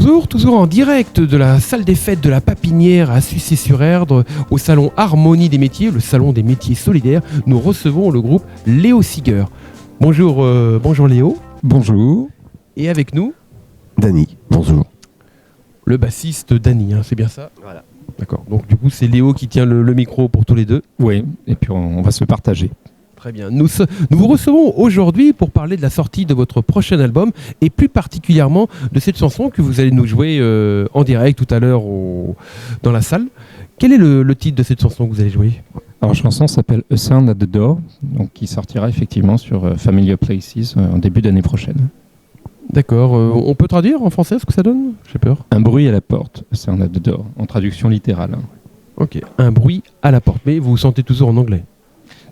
Bonjour, toujours en direct de la salle des fêtes de la Papinière à Sucy-sur-Erdre, au salon Harmonie des métiers, le salon des métiers solidaires. Nous recevons le groupe Léo Siger. Bonjour, bonjour Léo. Bonjour. Et avec nous, Dany, bonjour. le bassiste Dany, hein, c'est bien ça? Voilà. D'accord, donc du coup c'est Léo qui tient le micro pour tous les deux. Oui, et puis on va se partager. Très bien. Nous vous recevons aujourd'hui pour parler de la sortie de votre prochain album et plus particulièrement de cette chanson que vous allez nous jouer en direct tout à l'heure dans la salle. Quel est le titre de cette chanson que vous allez jouer? Alors, la chanson s'appelle A Sound at the Door, donc qui sortira effectivement sur Familiar Places en début d'année prochaine. D'accord. On peut traduire en français ce que ça donne? J'ai peur. Un bruit à la porte, A Sound at the Door, en traduction littérale. Ok. Un bruit à la porte. Mais vous vous sentez toujours en anglais?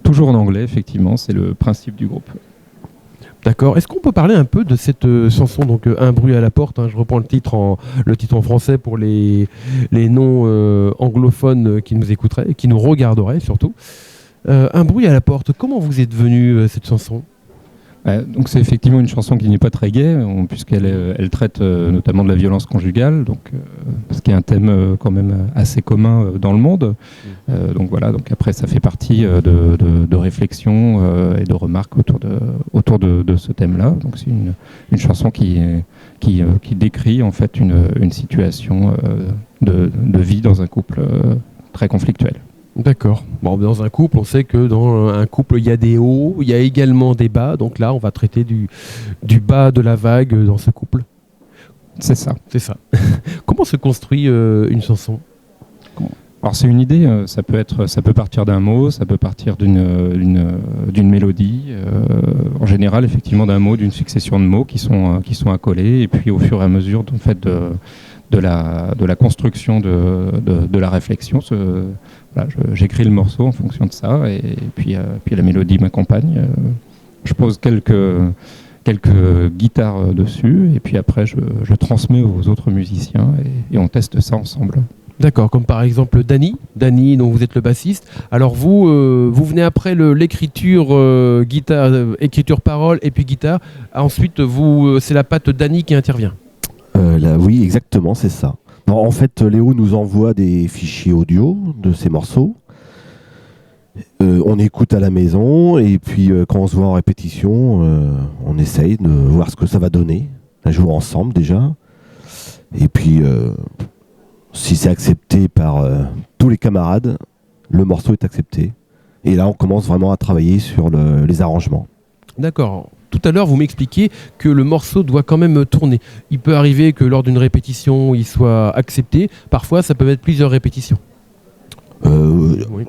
Toujours en anglais, effectivement, c'est le principe du groupe. D'accord. Est-ce qu'on peut parler un peu de cette chanson, donc Un bruit à la porte, hein, je reprends le titre en français pour les non anglophones qui nous écouteraient, qui nous regarderaient surtout. Un bruit à la porte, comment vous êtes venu cette chanson? Donc c'est effectivement une chanson qui n'est pas très gaie, puisqu'elle traite notamment de la violence conjugale, ce qui est un thème quand même assez commun dans le monde. Donc voilà, donc après ça fait partie de réflexions et de remarques autour de ce thème-là. Donc c'est une chanson qui décrit en fait une situation de vie dans un couple très conflictuel. D'accord. Bon, dans un couple, on sait que dans un couple, il y a des hauts, il y a également des bas. Donc là, on va traiter du bas de la vague dans ce couple. C'est ça. C'est ça. Comment se construit une chanson? Alors c'est une idée, ça peut partir d'un mot, ça peut partir d'une mélodie. En général, effectivement, d'un mot, d'une succession de mots qui sont accolés. Et puis au fur et à mesure, en fait, de la construction de la réflexion, j'écris le morceau en fonction de ça, et puis la mélodie m'accompagne. Je pose quelques guitares dessus, et puis après je transmets aux autres musiciens, et on teste ça ensemble. D'accord, comme par exemple Dany, dont vous êtes le bassiste. Alors vous venez après l'écriture guitare, écriture parole et puis guitare. Ensuite, c'est la patte Dany qui intervient. Oui, exactement, c'est ça. Non, en fait, Léo nous envoie des fichiers audio de ces morceaux. On écoute à la maison, et puis quand on se voit en répétition, on essaye de voir ce que ça va donner. Un jour ensemble déjà. Et puis, si c'est accepté par tous les camarades, le morceau est accepté. Et là, on commence vraiment à travailler sur les arrangements. D'accord. Tout à l'heure, vous m'expliquiez que le morceau doit quand même tourner. Il peut arriver que lors d'une répétition, il soit accepté. Parfois, ça peut être plusieurs répétitions. Oui.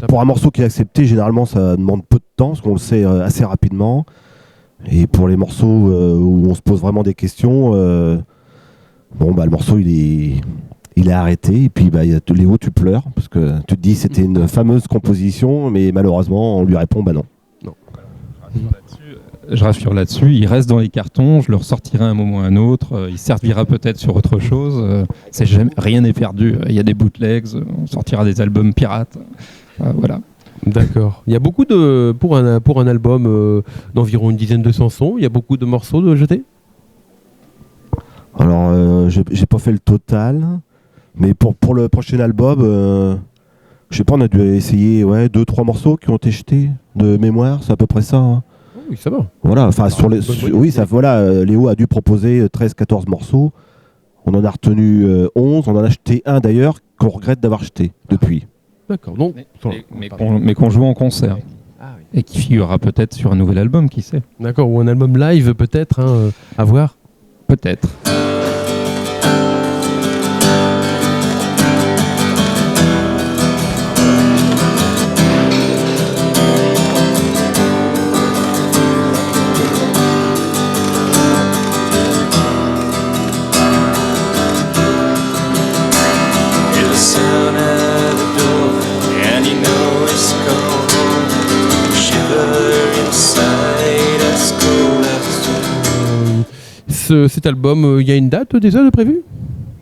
Pour un morceau qui est accepté, généralement, ça demande peu de temps, parce qu'on le sait assez rapidement. Et pour les morceaux où on se pose vraiment des questions, le morceau, il est arrêté. Et puis, Léo, tu pleures, parce que tu te dis c'était une fameuse composition, mais malheureusement, on lui répond non. Je rassure là-dessus, il reste dans les cartons, je le ressortirai à un moment ou à un autre, il servira peut-être sur autre chose, rien n'est perdu, il y a des bootlegs, on sortira des albums pirates, voilà. D'accord. Il y a beaucoup pour un album d'environ une dizaine de chansons, il y a beaucoup de morceaux de jeter? Alors, j'ai pas fait le total, mais pour le prochain album, je sais pas, on a dû essayer 2-3 morceaux qui ont été jetés de mémoire, c'est à peu près ça. Hein. Oui, ça va. Voilà, Léo a dû proposer 13-14 morceaux. On en a retenu 11, on en a acheté un d'ailleurs qu'on regrette d'avoir jeté depuis. D'accord. Donc, mais qu'on joue en concert. Ah, oui. Et qui figurera peut-être sur un nouvel album, qui sait. D'accord, ou un album live peut-être, à voir. Peut-être. Cet album, il y a une date déjà de prévue?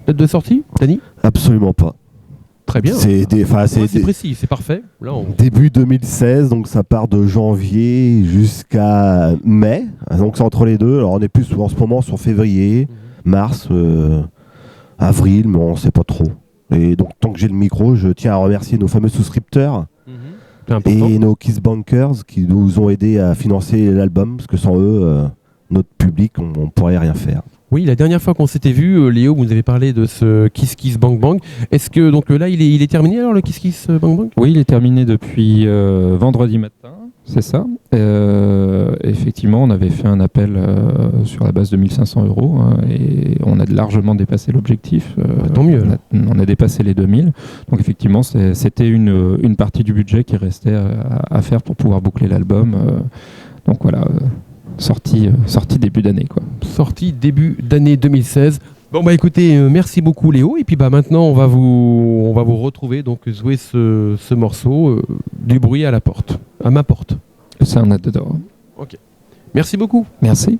Date de sortie, Dany? Absolument pas. Très bien. C'est précis, c'est parfait. Là, début 2016, donc ça part de janvier jusqu'à mai. Donc c'est entre les deux. Alors on est plus en ce moment sur février, mars. avril, mais on ne sait pas trop. Et donc, tant que j'ai le micro, je tiens à remercier nos fameux souscripteurs et nos Kiss Bankers qui nous ont aidés à financer l'album, parce que sans eux, notre public, on ne pourrait rien faire. Oui, la dernière fois qu'on s'était vu, Léo, vous nous avez parlé de ce Kiss Kiss Bang Bang. Est-ce que donc là, il est terminé alors le Kiss Kiss Bang Bang? Oui, il est terminé depuis vendredi matin, c'est ça. Effectivement, on avait fait un appel sur la base de 1 500 € et on a largement dépassé l'objectif. Tant mieux. On a dépassé les 2000. Donc effectivement, c'était une partie du budget qui restait à faire pour pouvoir boucler l'album. Donc voilà. Sortie début d'année, quoi. Sortie début d'année 2016. Bon bah écoutez, merci beaucoup Léo, et puis bah maintenant on va vous retrouver, donc jouer ce morceau du bruit à la porte, à ma porte. C'est un adore. Ok. Merci beaucoup. Merci.